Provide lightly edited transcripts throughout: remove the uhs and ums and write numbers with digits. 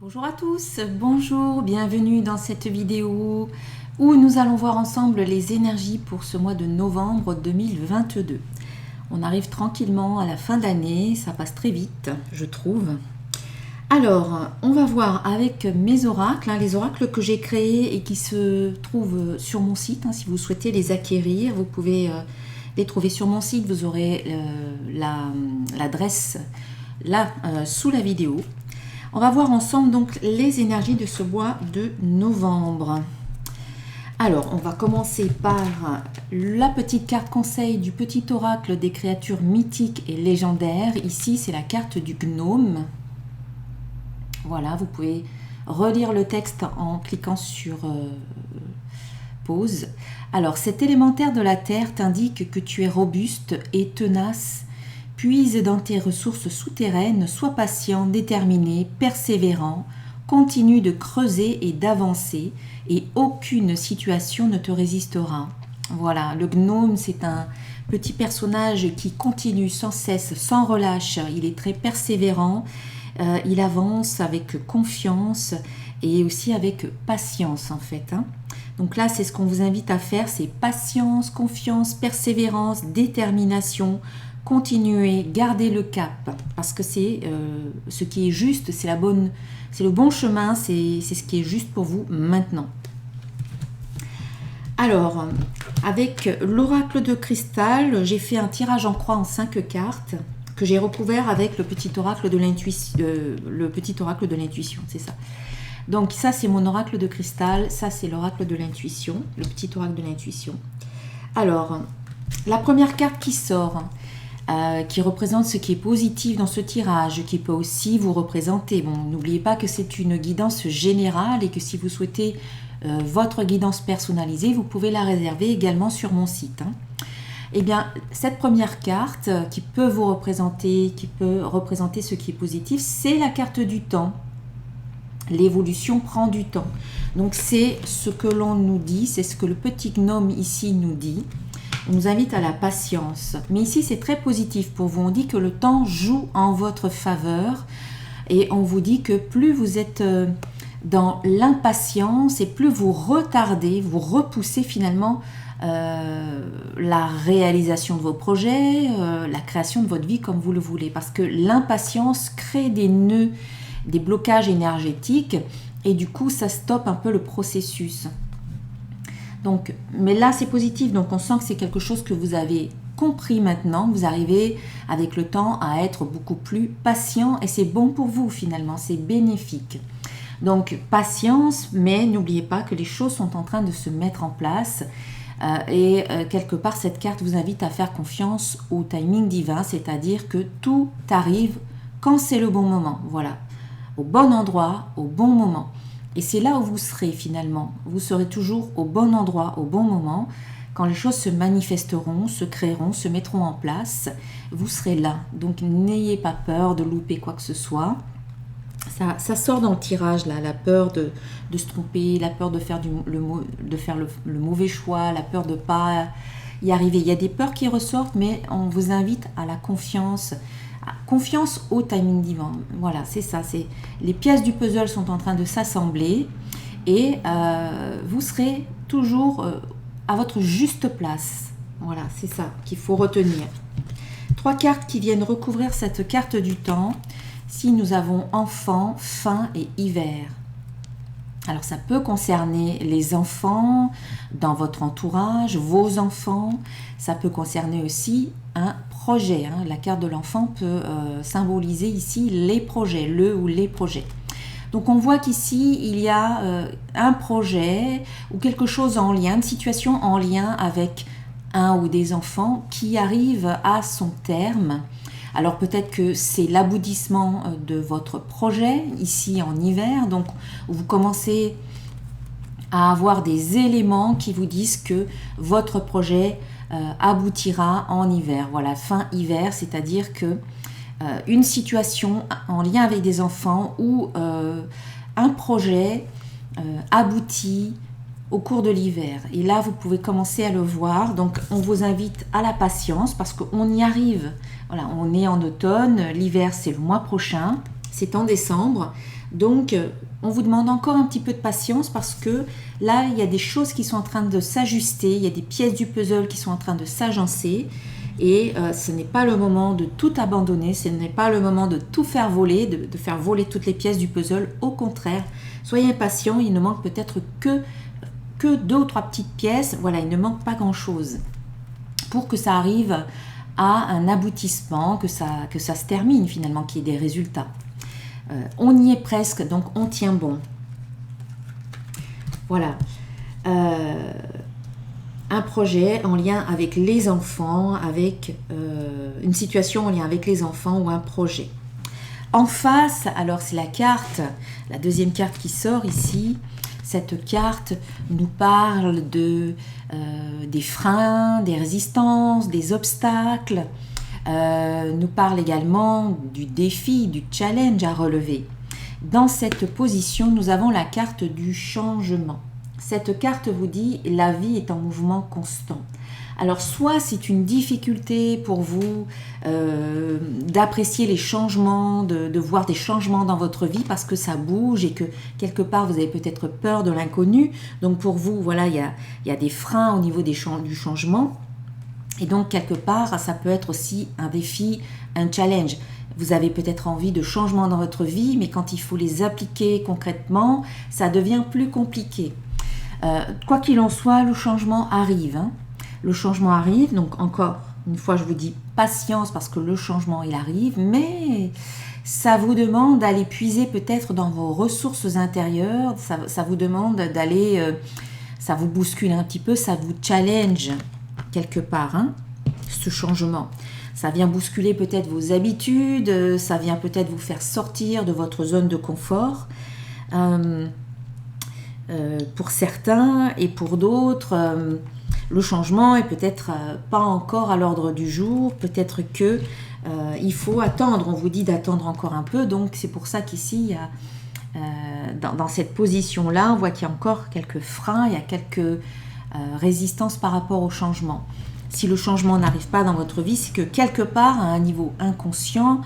Bonjour à tous, bonjour, bienvenue dans cette vidéo où nous allons voir ensemble les énergies pour ce mois de novembre 2022. On arrive tranquillement à la fin de l'année, ça passe très vite, je trouve. Alors, on va voir avec mes oracles, les oracles que j'ai créés et qui se trouvent sur mon site. Si vous souhaitez les acquérir, vous pouvez les trouver sur mon site, vous aurez l'adresse là sous la vidéo. On va voir ensemble donc les énergies de ce mois de novembre. Alors, on va commencer par la petite carte conseil du petit oracle des créatures mythiques et légendaires. Ici, c'est la carte du gnome. Voilà, vous pouvez relire le texte en cliquant sur pause. Alors, cet élémentaire de la terre t'indique que tu es robuste et tenace. Puise dans tes ressources souterraines, sois patient, déterminé, persévérant, continue de creuser et d'avancer et aucune situation ne te résistera. Voilà, le gnome, c'est un petit personnage qui continue sans cesse, sans relâche. Il est très persévérant, il avance avec confiance et aussi avec patience en fait. Donc là, c'est ce qu'on vous invite à faire, c'est patience, confiance, persévérance, détermination. Continuez, gardez le cap, parce que c'est ce qui est juste, c'est le bon chemin, c'est ce qui est juste pour vous maintenant. Alors, avec l'oracle de cristal, j'ai fait un tirage en croix en 5 cartes, que j'ai recouvert avec le petit oracle de l'intuition, c'est ça. Donc ça, c'est mon oracle de cristal, ça c'est l'oracle de l'intuition, le petit oracle de l'intuition. Alors, la première carte qui sort, qui représente ce qui est positif dans ce tirage, qui peut aussi vous représenter. Bon, n'oubliez pas que c'est une guidance générale et que si vous souhaitez votre guidance personnalisée, vous pouvez la réserver également sur mon site. Eh bien, cette première carte qui peut vous représenter, qui peut représenter ce qui est positif, c'est la carte du temps. L'évolution prend du temps. Donc, c'est ce que l'on nous dit, c'est ce que le petit gnome ici nous dit. On nous invite à la patience. Mais ici, c'est très positif pour vous. On dit que le temps joue en votre faveur. Et on vous dit que plus vous êtes dans l'impatience et plus vous retardez, vous repoussez finalement la réalisation de vos projets, la création de votre vie comme vous le voulez. Parce que l'impatience crée des nœuds, des blocages énergétiques. Et du coup, ça stoppe un peu le processus. Donc, mais là, c'est positif. Donc, on sent que c'est quelque chose que vous avez compris maintenant. Vous arrivez avec le temps à être beaucoup plus patient et c'est bon pour vous finalement. C'est bénéfique. Donc, patience, mais n'oubliez pas que les choses sont en train de se mettre en place. Quelque part, cette carte vous invite à faire confiance au timing divin, c'est-à-dire que tout arrive quand c'est le bon moment. Voilà, au bon endroit, au bon moment. Et c'est là où vous serez finalement. Vous serez toujours au bon endroit, au bon moment. Quand les choses se manifesteront, se créeront, se mettront en place, vous serez là. Donc n'ayez pas peur de louper quoi que ce soit. Ça sort dans le tirage, là, la peur de se tromper, la peur de faire le mauvais choix, la peur de ne pas y arriver. Il y a des peurs qui ressortent, mais on vous invite à la confiance. Confiance au timing divin. Voilà, c'est ça. Les pièces du puzzle sont en train de s'assembler et vous serez toujours à votre juste place. Voilà, c'est ça qu'il faut retenir. 3 cartes qui viennent recouvrir cette carte du temps. Si nous avons enfant, fin et hiver. Alors ça peut concerner les enfants dans votre entourage, vos enfants. Ça peut concerner aussi un projet. La carte de l'enfant peut symboliser ici les projets, le ou les projets. Donc on voit qu'ici il y a un projet ou quelque chose en lien, une situation en lien avec un ou des enfants qui arrive à son terme. Alors peut-être que c'est l'aboutissement de votre projet ici en hiver, donc vous commencez à avoir des éléments qui vous disent que votre projet aboutira en hiver. Voilà, fin hiver, c'est-à-dire que une situation en lien avec des enfants ou un projet aboutit au cours de l'hiver. Et là, vous pouvez commencer à le voir. Donc, on vous invite à la patience parce qu'on y arrive. Voilà, on est en automne. L'hiver, c'est le mois prochain. C'est en décembre. Donc, on vous demande encore un petit peu de patience parce que là, il y a des choses qui sont en train de s'ajuster, il y a des pièces du puzzle qui sont en train de s'agencer et ce n'est pas le moment de tout abandonner, ce n'est pas le moment de tout faire voler, de faire voler toutes les pièces du puzzle. Au contraire, soyez patient, il ne manque peut-être que 2 ou 3 petites pièces. Voilà, il ne manque pas grand-chose pour que ça arrive à un aboutissement, que ça se termine finalement, qu'il y ait des résultats. On y est presque, donc on tient bon. Voilà. Un projet en lien avec les enfants, avec une situation en lien avec les enfants ou un projet. En face, alors c'est la deuxième carte qui sort ici. Cette carte nous parle des freins, des résistances, des obstacles, nous parle également du défi, du challenge à relever. Dans cette position, nous avons la carte du changement. Cette carte vous dit « la vie est en mouvement constant ». Alors, soit c'est une difficulté pour vous d'apprécier les changements, de voir des changements dans votre vie parce que ça bouge et que quelque part vous avez peut-être peur de l'inconnu. Donc pour vous, voilà, il y a des freins au niveau du changement. Et donc quelque part, ça peut être aussi un défi, un challenge. Vous avez peut-être envie de changements dans votre vie, mais quand il faut les appliquer concrètement, ça devient plus compliqué. Quoi qu'il en soit, le changement arrive. Le changement arrive, donc encore une fois, je vous dis patience parce que le changement, il arrive, mais ça vous demande d'aller puiser peut-être dans vos ressources intérieures, ça vous demande d'aller, ça vous bouscule un petit peu, ça vous challenge quelque part, ce changement. Ça vient bousculer peut-être vos habitudes, ça vient peut-être vous faire sortir de votre zone de confort. Pour certains et pour d'autres, le changement est peut-être pas encore à l'ordre du jour, peut-être que il faut attendre, on vous dit d'attendre encore un peu, donc c'est pour ça qu'ici, dans cette position-là, on voit qu'il y a encore quelques freins, il y a quelques résistances par rapport au changement. Si le changement n'arrive pas dans votre vie, c'est que quelque part, à un niveau inconscient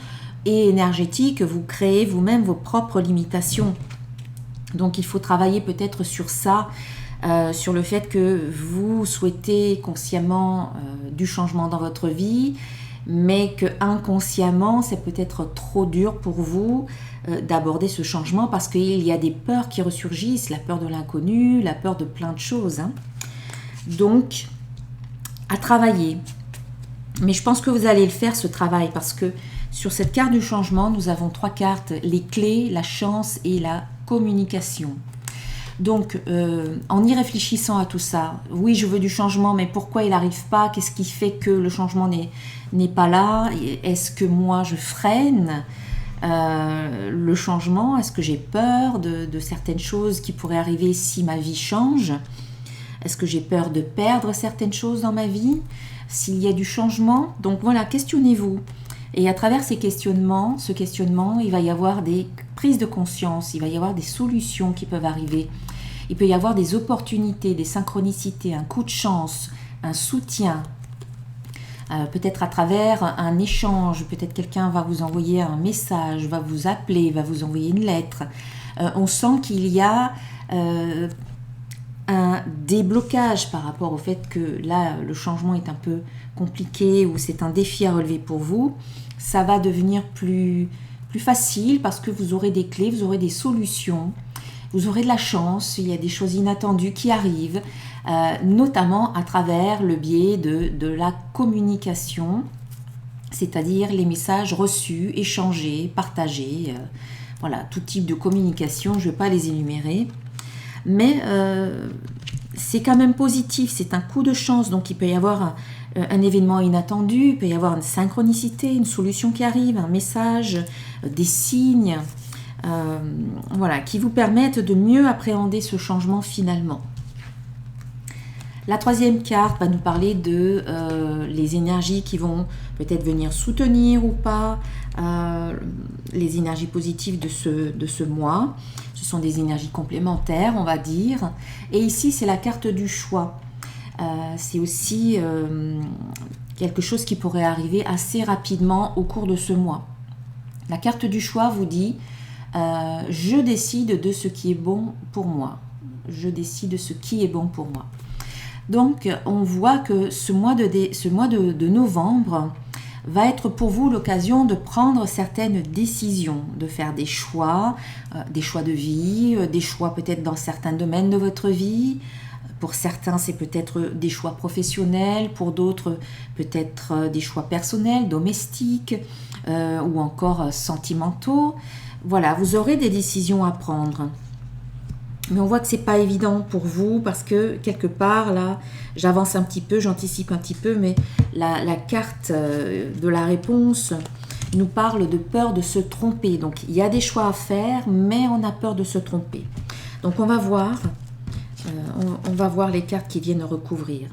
et énergétique, vous créez vous-même vos propres limitations. Donc il faut travailler peut-être sur ça, sur le fait que vous souhaitez consciemment du changement dans votre vie, mais que inconsciemment c'est peut-être trop dur pour vous d'aborder ce changement parce qu'il y a des peurs qui ressurgissent, la peur de l'inconnu, la peur de plein de choses. Donc, à travailler. Mais je pense que vous allez le faire, ce travail, parce que sur cette carte du changement, nous avons 3 cartes, les clés, la chance et la communication. Donc, en y réfléchissant à tout ça, oui, je veux du changement, mais pourquoi il n'arrive pas? Qu'est-ce qui fait que le changement n'est pas là? Est-ce que moi, je freine le changement? Est-ce que j'ai peur de certaines choses qui pourraient arriver si ma vie change? Est-ce que j'ai peur de perdre certaines choses dans ma vie s'il y a du changement? Donc voilà, questionnez-vous. Et à travers ce questionnement, il va y avoir des prises de conscience, il va y avoir des solutions qui peuvent arriver. Il peut y avoir des opportunités, des synchronicités, un coup de chance, un soutien. Peut-être à travers un échange, peut-être quelqu'un va vous envoyer un message, va vous appeler, va vous envoyer une lettre. On sent qu'il y a un déblocage par rapport au fait que là, le changement est un peu compliqué ou c'est un défi à relever pour vous. Ça va devenir plus facile parce que vous aurez des clés, vous aurez des solutions, vous aurez de la chance, il y a des choses inattendues qui arrivent, notamment à travers le biais de la communication, c'est-à-dire les messages reçus, échangés, partagés, voilà, tout type de communication, je ne vais pas les énumérer. Mais c'est quand même positif, c'est un coup de chance, donc il peut y avoir un événement inattendu, il peut y avoir une synchronicité, une solution qui arrive, un message, des signes, voilà, qui vous permettent de mieux appréhender ce changement finalement. La 3e carte va nous parler de les énergies qui vont peut-être venir soutenir ou pas les énergies positives de ce mois. Ce sont des énergies complémentaires, on va dire. Et ici, c'est la carte du choix. C'est aussi quelque chose qui pourrait arriver assez rapidement au cours de ce mois. La carte du choix vous dit je décide de ce qui est bon pour moi. Je décide de ce qui est bon pour moi. Donc, on voit que ce mois de novembre va être pour vous l'occasion de prendre certaines décisions, de faire des choix de vie, des choix peut-être dans certains domaines de votre vie. Pour certains, c'est peut-être des choix professionnels, pour d'autres, peut-être des choix personnels, domestiques ou encore sentimentaux. Voilà, vous aurez des décisions à prendre. Mais on voit que c'est pas évident pour vous parce que quelque part, là, j'avance un petit peu, j'anticipe un petit peu, mais la carte de la réponse nous parle de peur de se tromper. Donc, il y a des choix à faire, mais on a peur de se tromper. Donc, on va voir les cartes qui viennent recouvrir.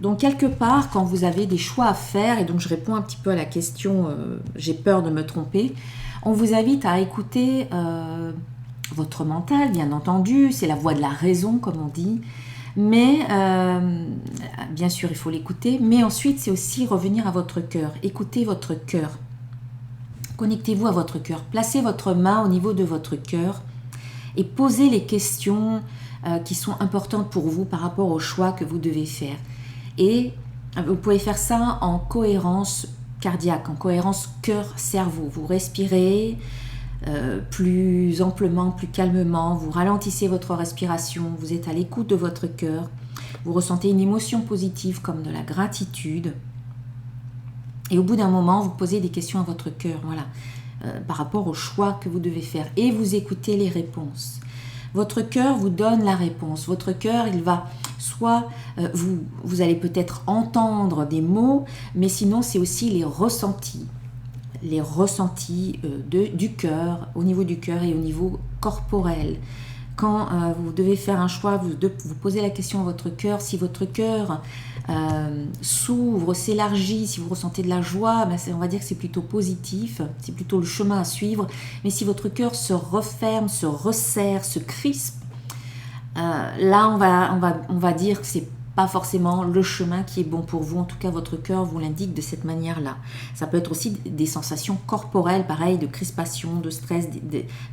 Donc, quelque part, quand vous avez des choix à faire, et donc je réponds un petit peu à la question j'ai peur de me tromper, on vous invite à écouter votre mental, bien entendu, c'est la voix de la raison, comme on dit, mais bien sûr, il faut l'écouter, mais ensuite, c'est aussi revenir à votre cœur. Écoutez votre cœur. Connectez-vous à votre cœur. Placez votre main au niveau de votre cœur et posez les questions qui sont importantes pour vous par rapport au choix que vous devez faire. Et vous pouvez faire ça en cohérence cardiaque, en cohérence cœur-cerveau. Vous respirez plus amplement, plus calmement, vous ralentissez votre respiration, vous êtes à l'écoute de votre cœur, vous ressentez une émotion positive comme de la gratitude. Et au bout d'un moment, vous posez des questions à votre cœur, voilà, par rapport au choix que vous devez faire. Et vous écoutez les réponses. Votre cœur vous donne la réponse. Votre cœur, il va soit, vous allez peut-être entendre des mots, mais sinon c'est aussi les ressentis du cœur, au niveau du cœur et au niveau corporel. Quand vous devez faire un choix, vous posez la question à votre cœur. Si votre cœur s'ouvre, s'élargit, si vous ressentez de la joie, on va dire que c'est plutôt positif, c'est plutôt le chemin à suivre. Mais si votre cœur se referme, se resserre, se crispe, là on va dire que c'est pas forcément le chemin qui est bon pour vous. En tout cas, votre cœur vous l'indique de cette manière-là. Ça peut être aussi des sensations corporelles, pareil, de crispation, de stress,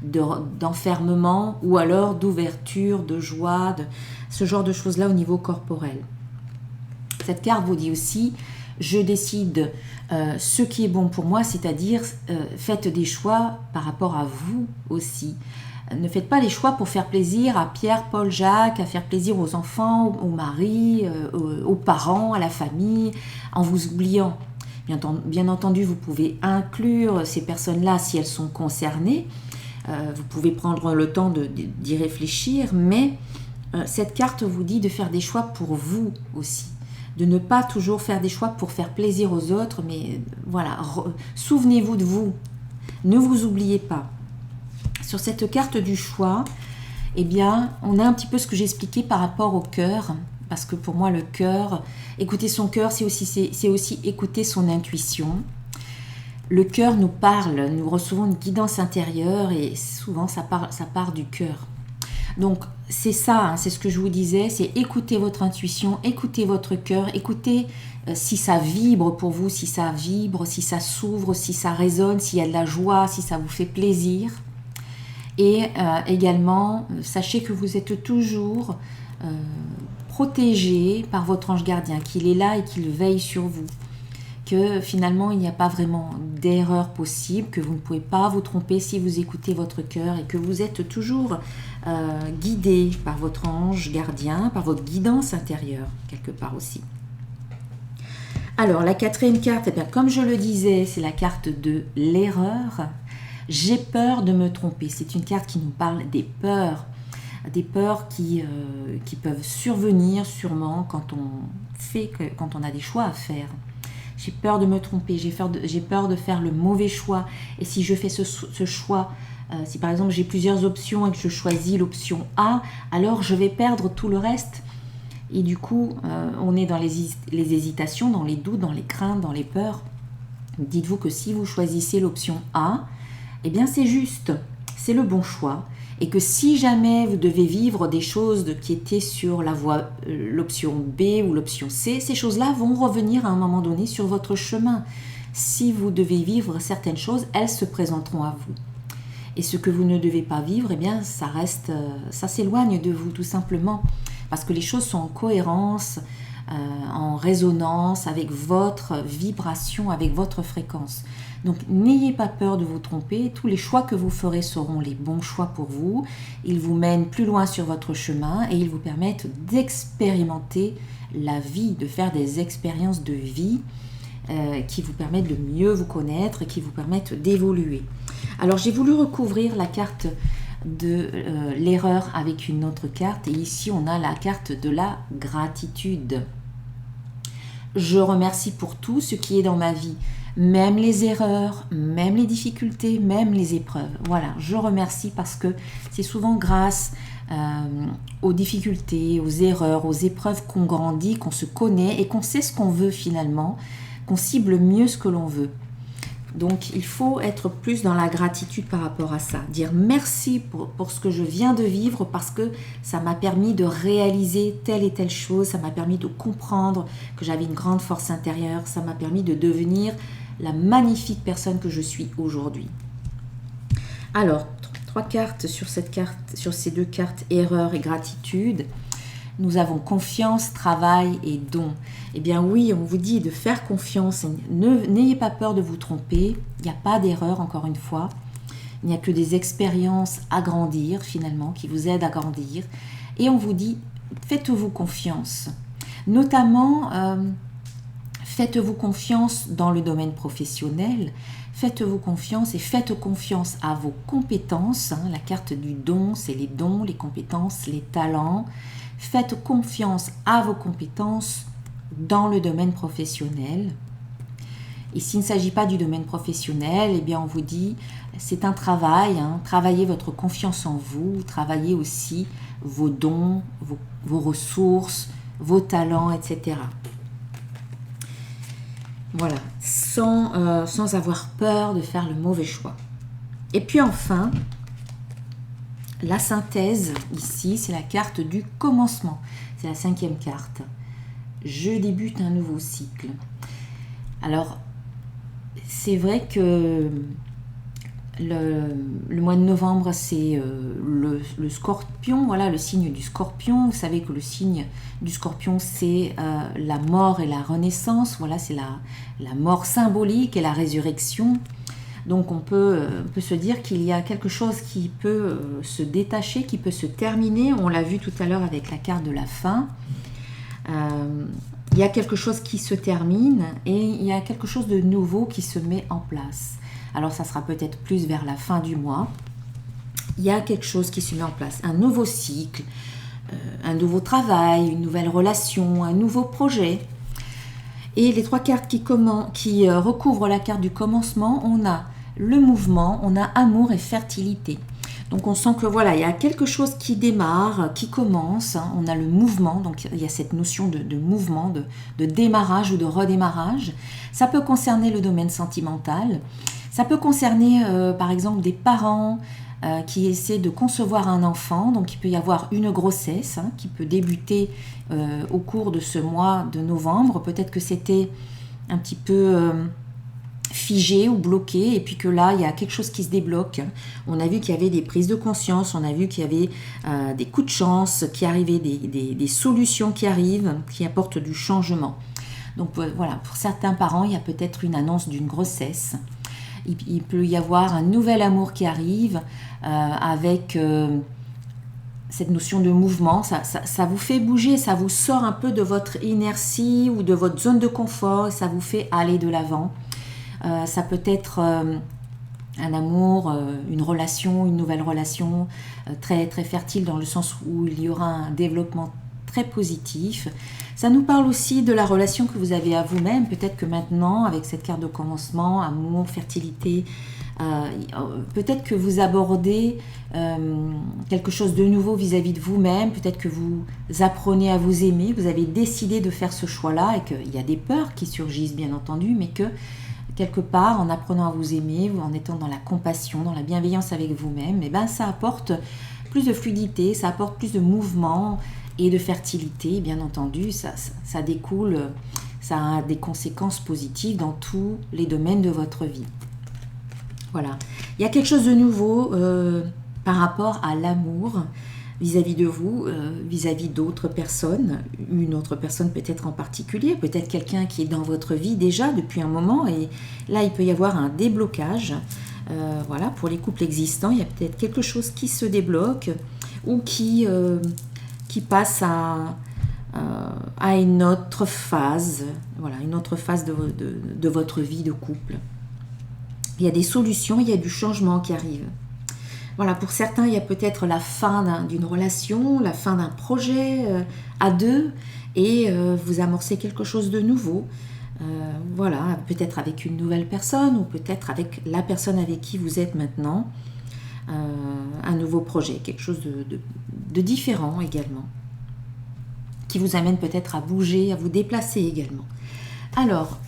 d'enfermement, ou alors d'ouverture, de joie, ce genre de choses-là au niveau corporel. Cette carte vous dit aussi, je décide ce qui est bon pour moi, c'est-à-dire faites des choix par rapport à vous aussi. Ne faites pas les choix pour faire plaisir à Pierre, Paul, Jacques, à faire plaisir aux enfants, au mari, aux parents, à la famille, en vous oubliant. Bien entendu, vous pouvez inclure ces personnes-là si elles sont concernées. Vous pouvez prendre le temps d'y réfléchir, mais cette carte vous dit de faire des choix pour vous aussi. De ne pas toujours faire des choix pour faire plaisir aux autres, mais voilà, souvenez-vous de vous. Ne vous oubliez pas. Sur cette carte du choix, eh bien, on a un petit peu ce que j'ai expliqué par rapport au cœur, parce que pour moi, le cœur, écouter son cœur, c'est aussi écouter son intuition. Le cœur nous parle, nous recevons une guidance intérieure et souvent, ça part du cœur. Donc, c'est ça, c'est ce que je vous disais, c'est écouter votre intuition, écouter votre cœur, écouter si ça vibre pour vous, si ça vibre, si ça s'ouvre, si ça résonne, s'il y a de la joie, si ça vous fait plaisir. Et également, sachez que vous êtes toujours protégé par votre ange gardien, qu'il est là et qu'il veille sur vous. Que finalement, il n'y a pas vraiment d'erreur possible, que vous ne pouvez pas vous tromper si vous écoutez votre cœur et que vous êtes toujours guidé par votre ange gardien, par votre guidance intérieure, quelque part aussi. Alors, la quatrième carte, eh bien, comme je le disais, c'est la carte de l'erreur. J'ai peur de me tromper. C'est une carte qui nous parle des peurs qui peuvent survenir sûrement quand on a des choix à faire. J'ai peur de me tromper, j'ai peur de faire le mauvais choix. Et si je fais ce choix, si par exemple j'ai plusieurs options et que je choisis l'option A, alors je vais perdre tout le reste. Et du coup, on est dans les hésitations, dans les doutes, dans les craintes, dans les peurs. Dites-vous que si vous choisissez l'option A, eh bien c'est juste, c'est le bon choix. Et que si jamais vous devez vivre des choses qui étaient sur l'option B ou l'option C, ces choses-là vont revenir à un moment donné sur votre chemin. Si vous devez vivre certaines choses, elles se présenteront à vous. Et ce que vous ne devez pas vivre, eh bien, ça reste, ça s'éloigne de vous tout simplement. Parce que les choses sont en cohérence, en résonance avec votre vibration, avec votre fréquence. Donc n'ayez pas peur de vous tromper, tous les choix que vous ferez seront les bons choix pour vous. Ils vous mènent plus loin sur votre chemin et ils vous permettent d'expérimenter la vie, de faire des expériences de vie qui vous permettent de mieux vous connaître et qui vous permettent d'évoluer. Alors j'ai voulu recouvrir la carte de l'erreur avec une autre carte et ici on a la carte de la gratitude. Je remercie pour tout ce qui est dans ma vie, même les erreurs, même les difficultés, même les épreuves. Voilà, je remercie parce que c'est souvent grâce aux difficultés, aux erreurs, aux épreuves qu'on grandit, qu'on se connaît et qu'on sait ce qu'on veut finalement, qu'on cible mieux ce que l'on veut. Donc il faut être plus dans la gratitude par rapport à ça. Dire merci pour ce que je viens de vivre parce que ça m'a permis de réaliser telle et telle chose, ça m'a permis de comprendre que j'avais une grande force intérieure, ça m'a permis de devenir la magnifique personne que je suis aujourd'hui. Alors, 3 cartes sur cette carte, sur ces 2 cartes, erreur et gratitude. Nous avons confiance, travail et don. Eh bien oui, on vous dit de faire confiance. N'ayez pas peur de vous tromper. Il n'y a pas d'erreur, encore une fois. Il n'y a que des expériences à grandir, finalement, qui vous aident à grandir. Et on vous dit, faites-vous confiance. Notamment, faites-vous confiance dans le domaine professionnel. Faites-vous confiance et faites confiance à vos compétences. La carte du don, c'est les dons, les compétences, les talents. Faites confiance à vos compétences dans le domaine professionnel. Et s'il ne s'agit pas du domaine professionnel, eh bien on vous dit, c'est un travail, travaillez votre confiance en vous, travaillez aussi vos dons, vos ressources, vos talents, etc. Voilà, sans avoir peur de faire le mauvais choix. Et puis enfin, la synthèse, ici, c'est la carte du commencement. C'est la 5e carte. Je débute un nouveau cycle. Alors, c'est vrai que le mois de novembre, c'est le scorpion, voilà, le signe du scorpion. Vous savez que le signe du scorpion, c'est la mort et la renaissance. Voilà, c'est la mort symbolique et la résurrection. Donc on peut se dire qu'il y a quelque chose qui peut se détacher, qui peut se terminer. On l'a vu tout à l'heure avec la carte de la fin. Il y a quelque chose qui se termine et il y a quelque chose de nouveau qui se met en place. Alors ça sera peut-être plus vers la fin du mois. Il y a quelque chose qui se met en place, un nouveau cycle, un nouveau travail, une nouvelle relation, un nouveau projet. Et les 3 cartes qui recouvrent la carte du commencement, on a le mouvement, on a amour et fertilité. Donc on sent que voilà, il y a quelque chose qui démarre, qui commence, on a le mouvement, donc il y a cette notion de mouvement, de démarrage ou de redémarrage. Ça peut concerner le domaine sentimental, ça peut concerner par exemple des parents qui essaient de concevoir un enfant, donc il peut y avoir une grossesse qui peut débuter au cours de ce mois de novembre. Peut-être que c'était un petit peu figé ou bloqué et puis que là il y a quelque chose qui se débloque. On a vu qu'il y avait des prises de conscience, on a vu qu'il y avait des coups de chance qui arrivaient, des solutions qui arrivent, qui apportent du changement. Donc voilà, pour certains parents il y a peut-être une annonce d'une grossesse. Il peut y avoir un nouvel amour qui arrive avec cette notion de mouvement. Ça vous fait bouger, ça vous sort un peu de votre inertie ou de votre zone de confort et ça vous fait aller de l'avant. Ça peut être un amour, une relation, une nouvelle relation très, très fertile dans le sens où il y aura un développement très positif. Ça nous parle aussi de la relation que vous avez à vous-même. Peut-être que maintenant, avec cette carte de commencement, amour, fertilité, peut-être que vous abordez quelque chose de nouveau vis-à-vis de vous-même. Peut-être que vous apprenez à vous aimer. Vous avez décidé de faire ce choix-là et qu'il y a des peurs qui surgissent, bien entendu, mais que quelque part, en apprenant à vous aimer, ou en étant dans la compassion, dans la bienveillance avec vous-même, eh ben, ça apporte plus de fluidité, ça apporte plus de mouvement et de fertilité, bien entendu. Ça découle, ça a des conséquences positives dans tous les domaines de votre vie. Voilà. Il y a quelque chose de nouveau par rapport à l'amour vis-à-vis de vous, vis-à-vis d'autres personnes, une autre personne peut-être en particulier, peut-être quelqu'un qui est dans votre vie déjà depuis un moment, et là il peut y avoir un déblocage. Voilà, pour les couples existants, il y a peut-être quelque chose qui se débloque ou qui passe à une autre phase, voilà, une autre phase de votre vie de couple. Il y a des solutions, il y a du changement qui arrive. Voilà, pour certains, il y a peut-être la fin d'une relation, la fin d'un projet à deux, et vous amorcez quelque chose de nouveau. Voilà, peut-être avec une nouvelle personne, ou peut-être avec la personne avec qui vous êtes maintenant. Un nouveau projet, quelque chose de différent également, qui vous amène peut-être à bouger, à vous déplacer également. Alors,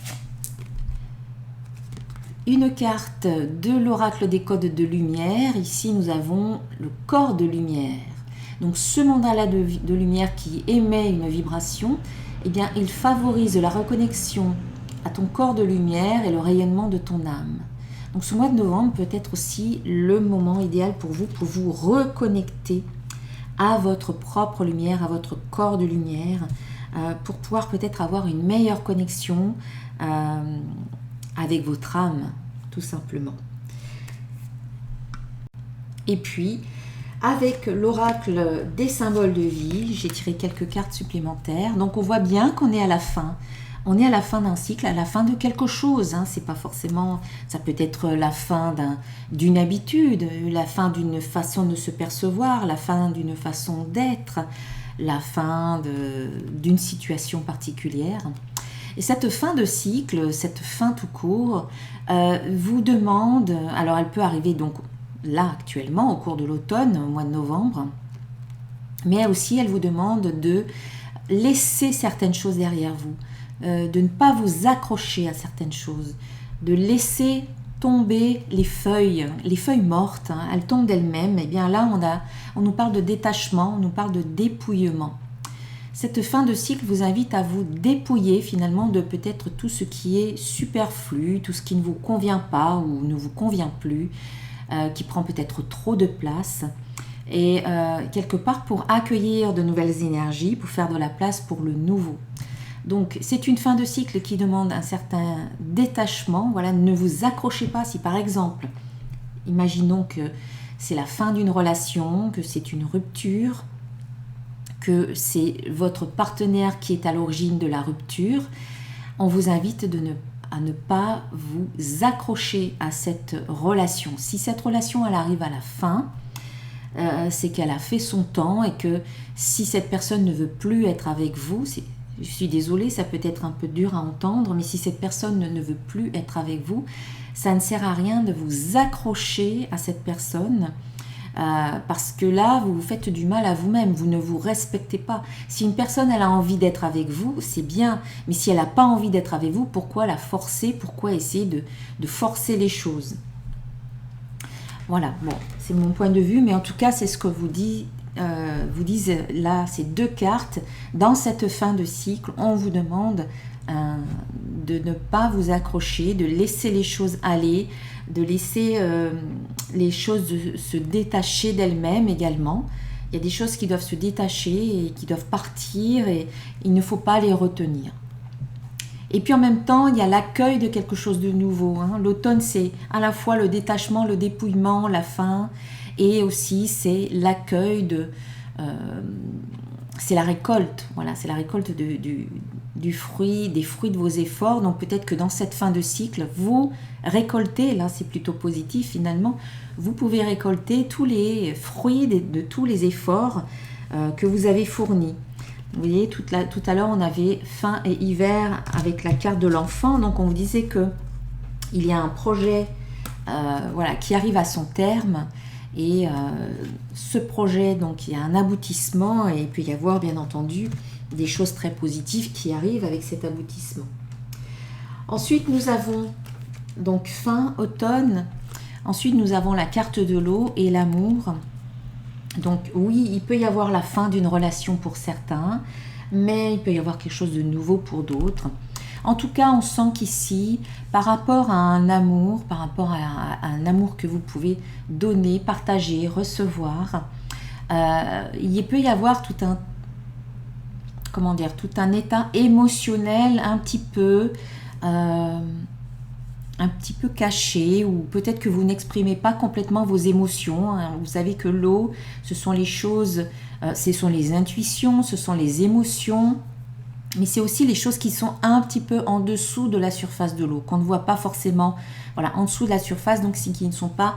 une carte de l'oracle des codes de lumière. Ici, nous avons le corps de lumière. Donc, ce mandala de lumière qui émet une vibration, eh bien, il favorise la reconnexion à ton corps de lumière et le rayonnement de ton âme. Donc, ce mois de novembre peut être aussi le moment idéal pour vous reconnecter à votre propre lumière, à votre corps de lumière, pour pouvoir peut-être avoir une meilleure connexion avec votre âme, tout simplement. Et puis, avec l'oracle des symboles de vie, j'ai tiré quelques cartes supplémentaires. Donc, on voit bien qu'on est à la fin. On est à la fin d'un cycle, à la fin de quelque chose. Hein. C'est pas forcément, ça peut être la fin d'une habitude, la fin d'une façon de se percevoir, la fin d'une façon d'être, la fin d'une situation particulière. Et cette fin de cycle, cette fin tout court, vous demande, alors elle peut arriver donc là actuellement au cours de l'automne, au mois de novembre, mais aussi elle vous demande de laisser certaines choses derrière vous, de ne pas vous accrocher à certaines choses, de laisser tomber les feuilles mortes, hein, elles tombent d'elles-mêmes. Et bien là on nous parle de détachement, on nous parle de dépouillement. Cette fin de cycle vous invite à vous dépouiller finalement de peut-être tout ce qui est superflu, tout ce qui ne vous convient pas ou ne vous convient plus, qui prend peut-être trop de place. Et quelque part pour accueillir de nouvelles énergies, pour faire de la place pour le nouveau. Donc c'est une fin de cycle qui demande un certain détachement. Voilà, ne vous accrochez pas si par exemple, imaginons que c'est la fin d'une relation, que c'est une rupture, que c'est votre partenaire qui est à l'origine de la rupture, on vous invite à ne pas vous accrocher à cette relation. Si cette relation elle arrive à la fin, c'est qu'elle a fait son temps et que si cette personne ne veut plus être avec vous, je suis désolée, ça peut être un peu dur à entendre, mais si cette personne ne veut plus être avec vous, ça ne sert à rien de vous accrocher à cette personne. Parce que là, vous vous faites du mal à vous-même, vous ne vous respectez pas. Si une personne elle a envie d'être avec vous, c'est bien, mais si elle n'a pas envie d'être avec vous, pourquoi la forcer? Pourquoi essayer de forcer les choses? Voilà, bon, c'est mon point de vue, mais en tout cas, c'est ce que vous disent là, ces deux cartes. Dans cette fin de cycle, on vous demande de ne pas vous accrocher, de laisser les choses aller, de laisser les choses se détacher d'elles-mêmes également. Il y a des choses qui doivent se détacher et qui doivent partir et il ne faut pas les retenir. Et puis en même temps, il y a l'accueil de quelque chose de nouveau. Hein. L'automne, c'est à la fois le détachement, le dépouillement, la fin, et aussi c'est l'accueil c'est la récolte. Voilà, c'est la récolte des fruits de vos efforts. Donc peut-être que dans cette fin de cycle, vous récoltez, là c'est plutôt positif finalement, vous pouvez récolter tous les fruits de tous les efforts que vous avez fournis. Vous voyez, tout à l'heure, on avait fin et hiver avec la carte de l'enfant. Donc, on vous disait qu'il y a un projet voilà, qui arrive à son terme. Et ce projet, donc, il y a un aboutissement. Et il peut y avoir, bien entendu, des choses très positives qui arrivent avec cet aboutissement. Ensuite, nous avons donc fin, automne. Ensuite, nous avons la carte de l'eau et l'amour. Donc oui, il peut y avoir la fin d'une relation pour certains, mais il peut y avoir quelque chose de nouveau pour d'autres. En tout cas, on sent qu'ici, par rapport à un amour, par rapport à un amour que vous pouvez donner, partager, recevoir, il peut y avoir tout un, comment dire, tout un état émotionnel un petit peu caché, ou peut-être que vous n'exprimez pas complètement vos émotions. Vous savez que l'eau, ce sont les choses, ce sont les intuitions, ce sont les émotions, mais c'est aussi les choses qui sont un petit peu en dessous de la surface de l'eau, qu'on ne voit pas forcément, voilà, en dessous de la surface, donc qui ne sont pas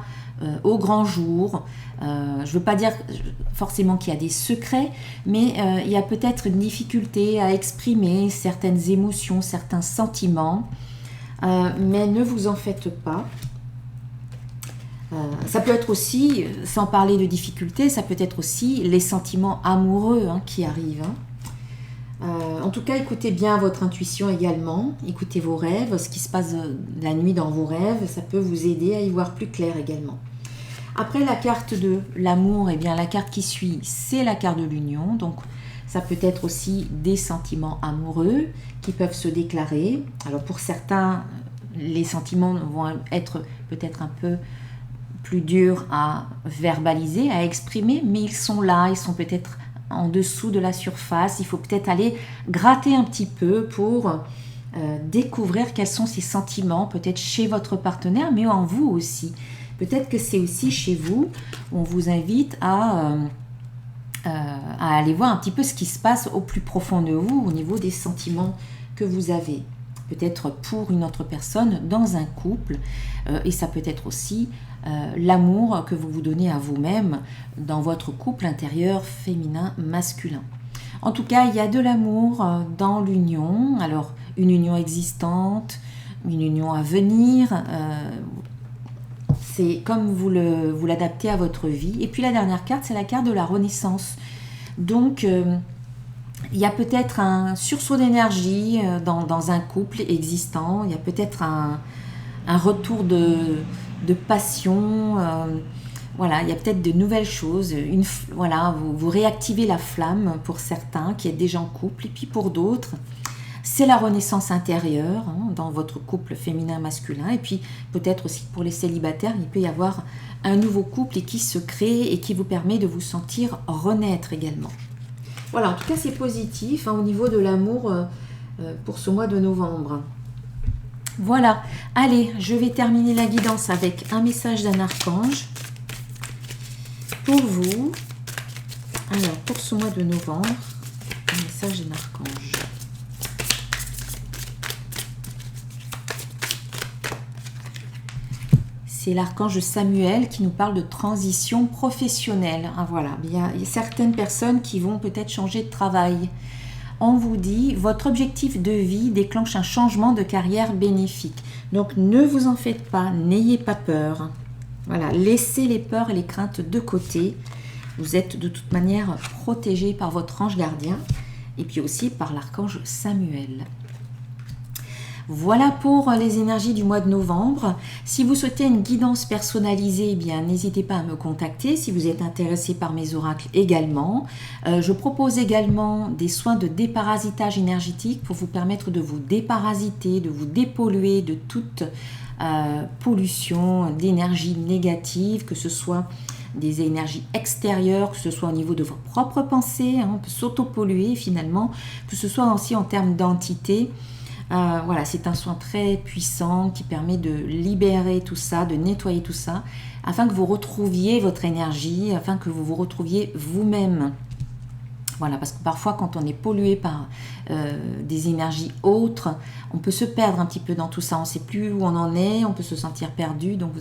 au grand jour. Je ne veux pas dire forcément qu'il y a des secrets, mais il y a peut-être une difficulté à exprimer certaines émotions, certains sentiments. Mais ne vous en faites pas. Ça peut être aussi, sans parler de difficultés, ça peut être aussi les sentiments amoureux qui arrivent. En tout cas, écoutez bien votre intuition également. Écoutez vos rêves, ce qui se passe la nuit dans vos rêves, ça peut vous aider à y voir plus clair également. Après la carte de l'amour, eh bien la carte qui suit, c'est la carte de l'union. Donc ça peut être aussi des sentiments amoureux qui peuvent se déclarer. Alors pour certains, les sentiments vont être peut-être un peu plus durs à verbaliser, à exprimer, mais ils sont là, ils sont peut-être en dessous de la surface. Il faut peut-être aller gratter un petit peu pour découvrir quels sont ces sentiments, peut-être chez votre partenaire, mais en vous aussi. Peut-être que c'est aussi chez vous. On vous invite à aller voir un petit peu ce qui se passe au plus profond de vous, au niveau des sentiments que vous avez. Peut-être pour une autre personne, dans un couple, et ça peut être aussi l'amour que vous vous donnez à vous-même dans votre couple intérieur féminin-masculin. En tout cas, il y a de l'amour dans l'union. Alors, une union existante, une union à venir, c'est comme vous l'adaptez à votre vie. Et puis la dernière carte, c'est la carte de la renaissance. Donc, il y a peut-être un sursaut d'énergie dans un couple existant. Il y a peut-être un retour de passion. Voilà, il y a peut-être de nouvelles choses. Voilà, vous réactivez la flamme pour certains qui êtes déjà en couple. Et puis pour d'autres, c'est la renaissance intérieure dans votre couple féminin-masculin. Et puis peut-être aussi pour les célibataires, il peut y avoir un nouveau couple qui se crée et qui vous permet de vous sentir renaître également. Voilà, en tout cas c'est positif au niveau de l'amour pour ce mois de novembre. Voilà, allez, je vais terminer la guidance avec un message d'un archange pour vous. Alors, pour ce mois de novembre, un message d'un archange. C'est l'archange Samuel qui nous parle de transition professionnelle. Voilà, il y a certaines personnes qui vont peut-être changer de travail. On vous dit, votre objectif de vie déclenche un changement de carrière bénéfique. Donc, ne vous en faites pas, n'ayez pas peur. Voilà, laissez les peurs et les craintes de côté. Vous êtes de toute manière protégé par votre ange gardien et puis aussi par l'archange Samuel. Voilà pour les énergies du mois de novembre. Si vous souhaitez une guidance personnalisée, eh bien n'hésitez pas à me contacter. Si vous êtes intéressé par mes oracles également. Je propose également des soins de déparasitage énergétique pour vous permettre de vous déparasiter, de vous dépolluer de toute pollution d'énergie négative, que ce soit des énergies extérieures, que ce soit au niveau de vos propres pensées, on peut s'auto-polluer finalement, que ce soit aussi en termes d'entité. Voilà, c'est un soin très puissant qui permet de libérer tout ça, de nettoyer tout ça, afin que vous retrouviez votre énergie, afin que vous vous retrouviez vous-même. Voilà, parce que parfois quand on est pollué par des énergies autres, on peut se perdre un petit peu dans tout ça, on ne sait plus où on en est, on peut se sentir perdu, donc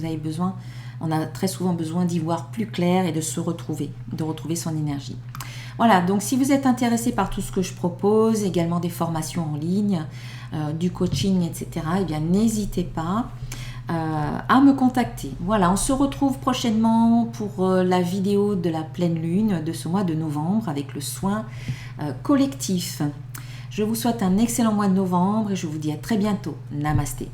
on a très souvent besoin d'y voir plus clair et de se retrouver, de retrouver son énergie. Voilà, donc si vous êtes intéressé par tout ce que je propose, également des formations en ligne, du coaching, etc., eh bien n'hésitez pas à me contacter. Voilà, on se retrouve prochainement pour la vidéo de la pleine lune de ce mois de novembre avec le soin collectif. Je vous souhaite un excellent mois de novembre et je vous dis à très bientôt. Namasté.